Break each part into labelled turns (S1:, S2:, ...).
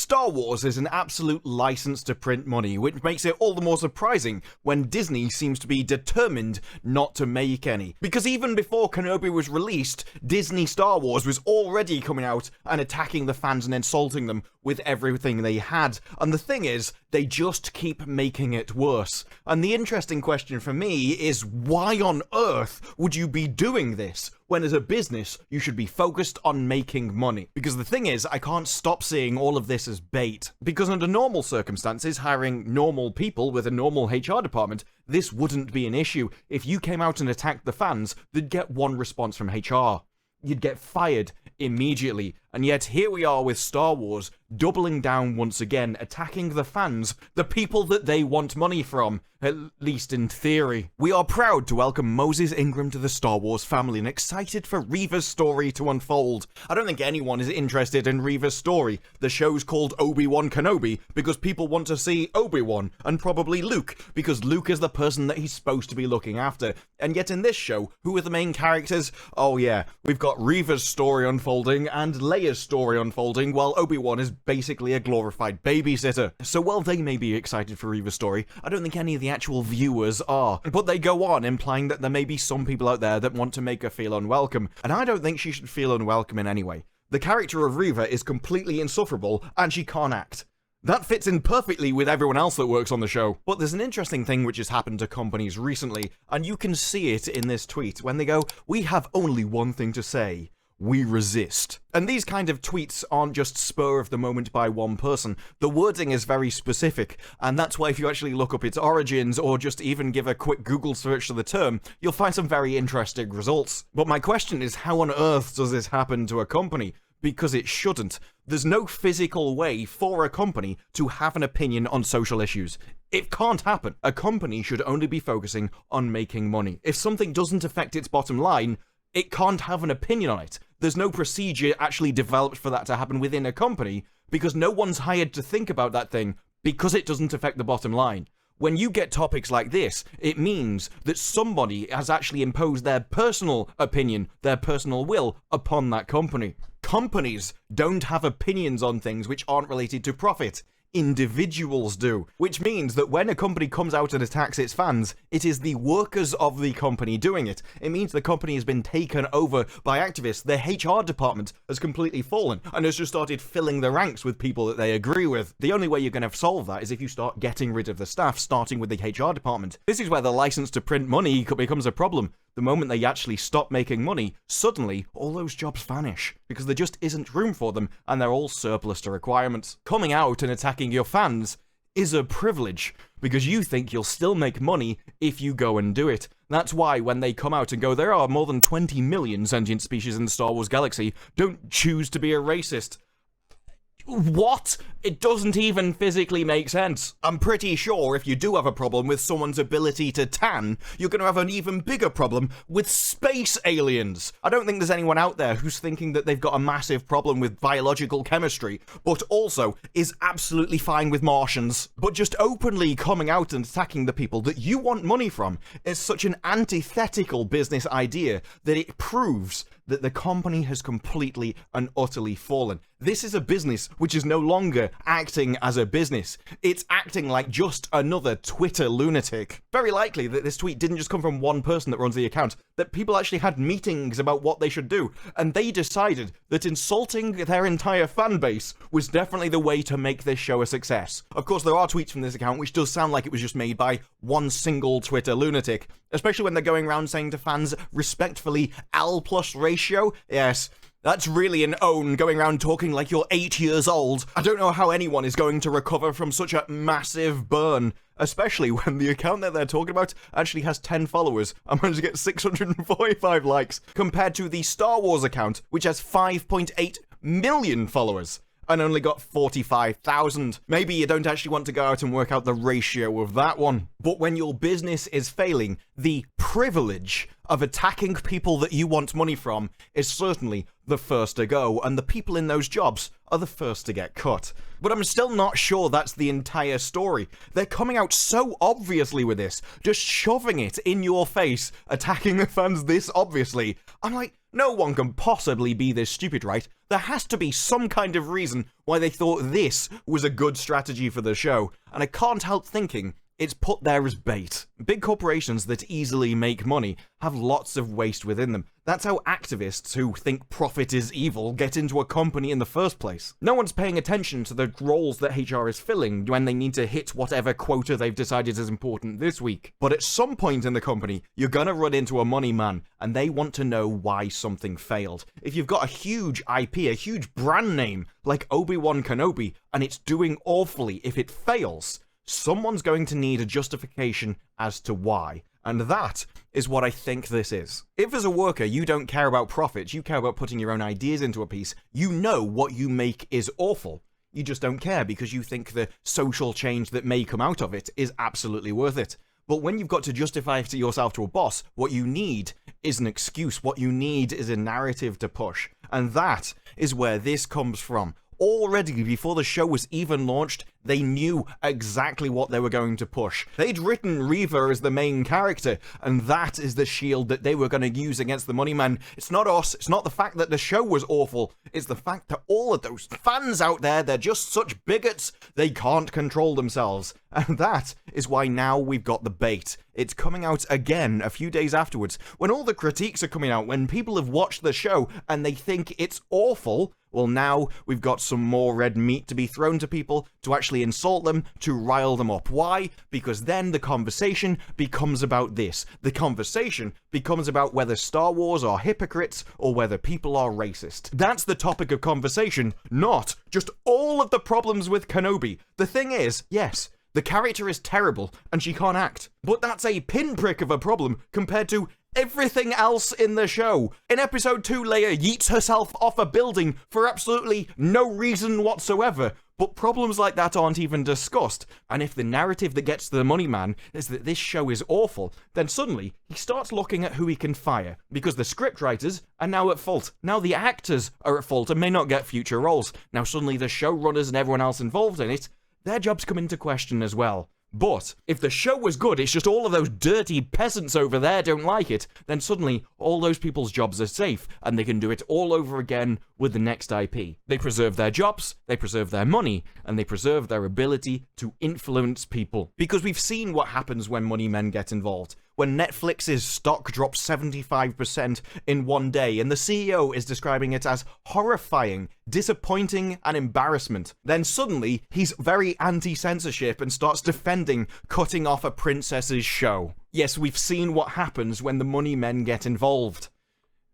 S1: Star Wars is an absolute license to print money, which makes it all the more surprising when Disney seems to be determined not to make any. Because even before Kenobi was released, Disney Star Wars was already coming out and attacking the fans and insulting them with everything they had. And the thing is, they just keep making it worse. And the interesting question for me is, why on earth would you be doing this when as a business you should be focused on making money? Because the thing is, I can't stop seeing all of this as bait. Because under normal circumstances, hiring normal people with a normal HR department, this wouldn't be an issue. If you came out and attacked the fans, they'd get one response from HR. You'd get fired immediately. And yet here we are with Star Wars, doubling down once again, attacking the fans, the people that they want money from, at least in theory. We are proud to welcome Moses Ingram to the Star Wars family and excited for Riva's story to unfold. I don't think anyone is interested in Riva's story. The show's called Obi Wan Kenobi because people want to see Obi-Wan, and probably Luke, because Luke is the person that he's supposed to be looking after. And yet in this show, who are the main characters? Oh yeah, we've got Riva's story unfolding and Leia's story unfolding, while Obi-Wan is basically a glorified babysitter. So while they may be excited for Riva's story, I don't think any of the actual viewers are. But they go on implying that there may be some people out there that want to make her feel unwelcome, and I don't think she should feel unwelcome in any way. The character of Riva is completely insufferable, and she can't act. That fits in perfectly with everyone else that works on the show. But there's an interesting thing which has happened to companies recently, and you can see it in this tweet when they go, "We have only one thing to say. We resist." And these kind of tweets aren't just spur of the moment by one person. The wording is very specific, and that's why if you actually look up its origins or just even give a quick Google search to the term, you'll find some very interesting results. But my question is, how on earth does this happen to a company? Because it shouldn't. There's no physical way for a company to have an opinion on social issues. It can't happen. A company should only be focusing on making money. If something doesn't affect its bottom line, it can't have an opinion on it. There's no procedure actually developed for that to happen within a company because no one's hired to think about that thing because it doesn't affect the bottom line. When you get topics like this, it means that somebody has actually imposed their personal opinion, their personal will upon that company. Companies don't have opinions on things which aren't related to profit. Individuals do. Which means that when a company comes out and attacks its fans, it is the workers of the company doing it. It means the company has been taken over by activists. The HR department has completely fallen and has just started filling the ranks with people that they agree with. The only way you're going to solve that is if you start getting rid of the staff, starting with the HR department. This is where the license to print money becomes a problem. The moment they actually stop making money, suddenly all those jobs vanish because there just isn't room for them and they're all surplus to requirements. Coming out and attacking your fans is a privilege because you think you'll still make money if you go and do it. That's why when they come out and go, there are more than 20 million sentient species in the Star Wars galaxy, don't choose to be a racist. What? It doesn't even physically make sense. I'm pretty sure if you do have a problem with someone's ability to tan, you're going to have an even bigger problem with space aliens. I don't think there's anyone out there who's thinking that they've got a massive problem with biological chemistry, but also is absolutely fine with Martians. But just openly coming out and attacking the people that you want money from is such an antithetical business idea that it proves that the company has completely and utterly fallen. This is a business which is no longer acting as a business. It's acting like just another Twitter lunatic. Very likely that this tweet didn't just come from one person that runs the account, that people actually had meetings about what they should do, and they decided that insulting their entire fan base was definitely the way to make this show a success. Of course, there are tweets from this account which does sound like it was just made by one single Twitter lunatic, especially when they're going around saying to fans respectfully, L+ ratio. Yes, that's really an own, going around talking like you're 8 years old. I don't know how anyone is going to recover from such a massive burn, especially when the account that they're talking about actually has 10 followers and managed to get 645 likes, compared to the Star Wars account, which has 5.8 million followers and only got 45,000. Maybe you don't actually want to go out and work out the ratio of that one. But when your business is failing, the privilege of attacking people that you want money from is certainly the first to go, and the people in those jobs are the first to get cut. But I'm still not sure that's the entire story. They're coming out so obviously with this, just shoving it in your face, attacking the fans this obviously. I'm like, No one can possibly be this stupid, right? There has to be some kind of reason why they thought this was a good strategy for the show, and I can't help thinking it's put there as bait. Big corporations that easily make money have lots of waste within them. That's how activists who think profit is evil get into a company in the first place. No one's paying attention to the roles that HR is filling when they need to hit whatever quota they've decided is important this week. But at some point in the company, you're gonna run into a money man, and they want to know why something failed. If you've got a huge IP, a huge brand name, like Obi Wan Kenobi, and it's doing awfully if it fails, someone's going to need a justification as to why. And that is what I think this is. If as a worker you don't care about profits, you care about putting your own ideas into a piece, you know what you make is awful. You just don't care because you think the social change that may come out of it is absolutely worth it. But when you've got to justify to yourself to a boss, what you need is an excuse. What you need is a narrative to push. And that is where this comes from. Already, before the show was even launched, they knew exactly what they were going to push. They'd written Riva as the main character, and that is the shield that they were going to use against the money man. It's not us, it's not the fact that the show was awful, it's the fact that all of those fans out there, they're just such bigots, they can't control themselves. And that is why now we've got the bait. It's coming out again a few days afterwards, when all the critiques are coming out, when people have watched the show and they think it's awful. Well, now we've got some more red meat to be thrown to people, to actually insult them, to rile them up. Why? Because then the conversation becomes about this. The conversation becomes about whether Star Wars are hypocrites or whether people are racist. That's the topic of conversation, not just all of the problems with Kenobi. The thing is, yes, the character is terrible and she can't act, but that's a pinprick of a problem compared to everything else in the show. In episode 2, Leia yeets herself off a building for absolutely no reason whatsoever, but problems like that aren't even discussed. And if the narrative that gets to the money man is that this show is awful, then suddenly he starts looking at who he can fire, because the scriptwriters are now at fault. Now the actors are at fault and may not get future roles. Now suddenly the showrunners and everyone else involved in it, their jobs come into question as well. But if the show was good, it's just all of those dirty peasants over there don't like it, then suddenly all those people's jobs are safe, and they can do it all over again with the next IP. They preserve their jobs, they preserve their money, and they preserve their ability to influence people. Because we've seen what happens when money men get involved. When Netflix's stock drops 75% in one day, and the CEO is describing it as horrifying, disappointing, and embarrassment, then suddenly he's very anti-censorship and starts defending cutting off a princess's show. Yes, we've seen what happens when the money men get involved.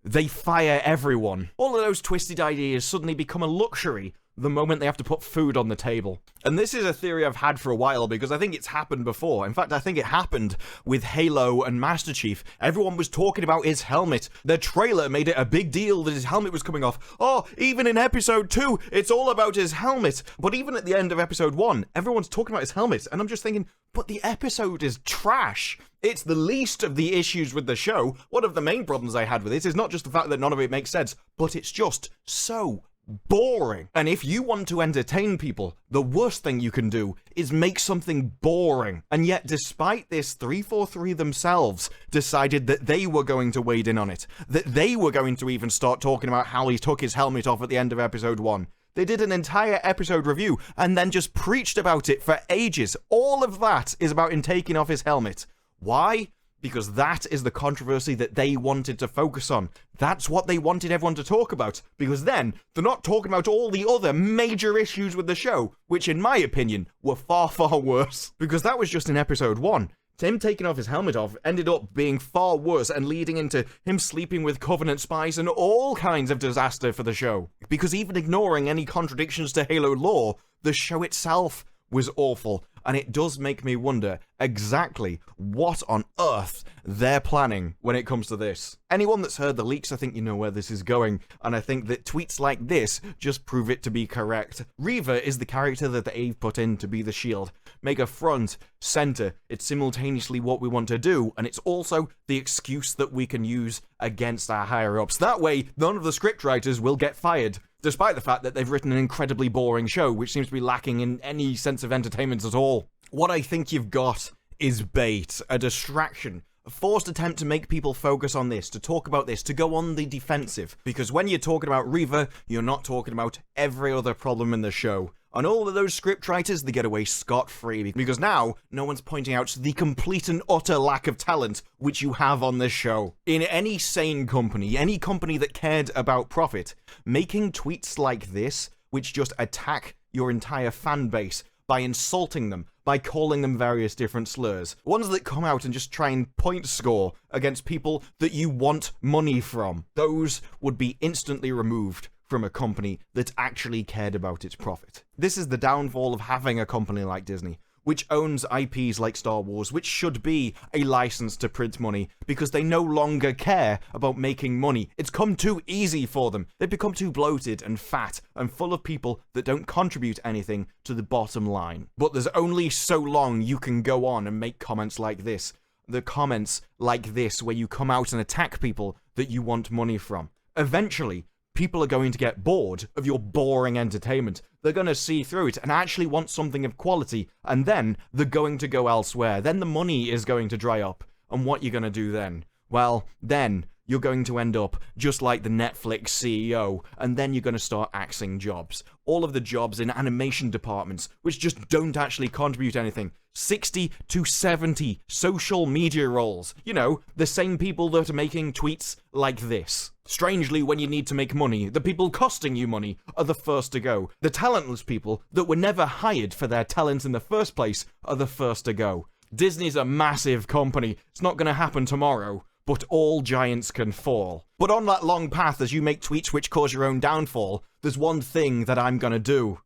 S1: They fire everyone. All of those twisted ideas suddenly become a luxury the moment they have to put food on the table. And this is a theory I've had for a while because I think it's happened before. In fact, I think it happened with Halo and Master Chief. Everyone was talking about his helmet. The trailer made it a big deal that his helmet was coming off. Oh, even in episode 2, it's all about his helmet. But even at the end of episode 1, everyone's talking about his helmet. And I'm just thinking, but the episode is trash. It's the least of the issues with the show. One of the main problems I had with it is not just the fact that none of it makes sense, but it's just so boring. And if you want to entertain people, the worst thing you can do is make something boring. And yet, despite this, 343 themselves decided that they were going to wade in on it, that they were going to even start talking about how he took his helmet off at the end of episode 1. They did an entire episode review and then just preached about it for ages. All of that is about him taking off his helmet. Why? Because that is the controversy that they wanted to focus on. That's what they wanted everyone to talk about. Because then, they're not talking about all the other major issues with the show, which in my opinion, were far, far worse. Because that was just in episode 1. Him taking off his helmet ended up being far worse and leading into him sleeping with Covenant spies and all kinds of disaster for the show. Because even ignoring any contradictions to Halo lore, the show itself was awful. And it does make me wonder exactly what on earth they're planning when it comes to this. Anyone that's heard the leaks, I think you know where this is going, and I think that tweets like this just prove it to be correct. Riva is the character that they've put in to be the shield. Make a front, center, it's simultaneously what we want to do, and it's also the excuse that we can use against our higher-ups. That way, none of the scriptwriters will get fired. Despite the fact that they've written an incredibly boring show, which seems to be lacking in any sense of entertainment at all. What I think you've got is bait, a distraction forced attempt to make people focus on this, to talk about this, to go on the defensive. Because when you're talking about Riva, you're not talking about every other problem in the show. And all of those scriptwriters, they get away scot-free, because now no one's pointing out the complete and utter lack of talent which you have on this show. In any sane company, any company that cared about profit, making tweets like this, which just attack your entire fan base by insulting them, by calling them various different slurs, ones that come out and just try and point score against people that you want money from, those would be instantly removed from a company that actually cared about its profit. This is the downfall of having a company like Disney, which owns IPs like Star Wars, which should be a license to print money, because they no longer care about making money. It's come too easy for them. They've become too bloated and fat and full of people that don't contribute anything to the bottom line. But there's only so long you can go on and make comments like this. The comments like this where you come out and attack people that you want money from. Eventually, people are going to get bored of your boring entertainment. They're going to see through it and actually want something of quality, and then they're going to go elsewhere. Then the money is going to dry up, and what you're going to do then? Well, then you're going to end up just like the Netflix CEO, and then you're going to start axing jobs. All of the jobs in animation departments, which just don't actually contribute anything. 60 to 70 social media roles. You know, the same people that are making tweets like this. Strangely, when you need to make money, the people costing you money are the first to go. The talentless people that were never hired for their talent in the first place are the first to go. Disney's a massive company. It's not going to happen tomorrow, but all giants can fall. But on that long path, as you make tweets which cause your own downfall, there's one thing that I'm going to do.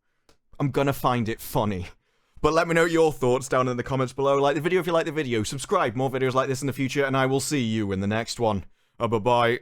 S1: I'm going to find it funny. But let me know your thoughts down in the comments below. Like the video if you like the video. Subscribe, more videos like this in the future, and I will see you in the next one. Bye-bye.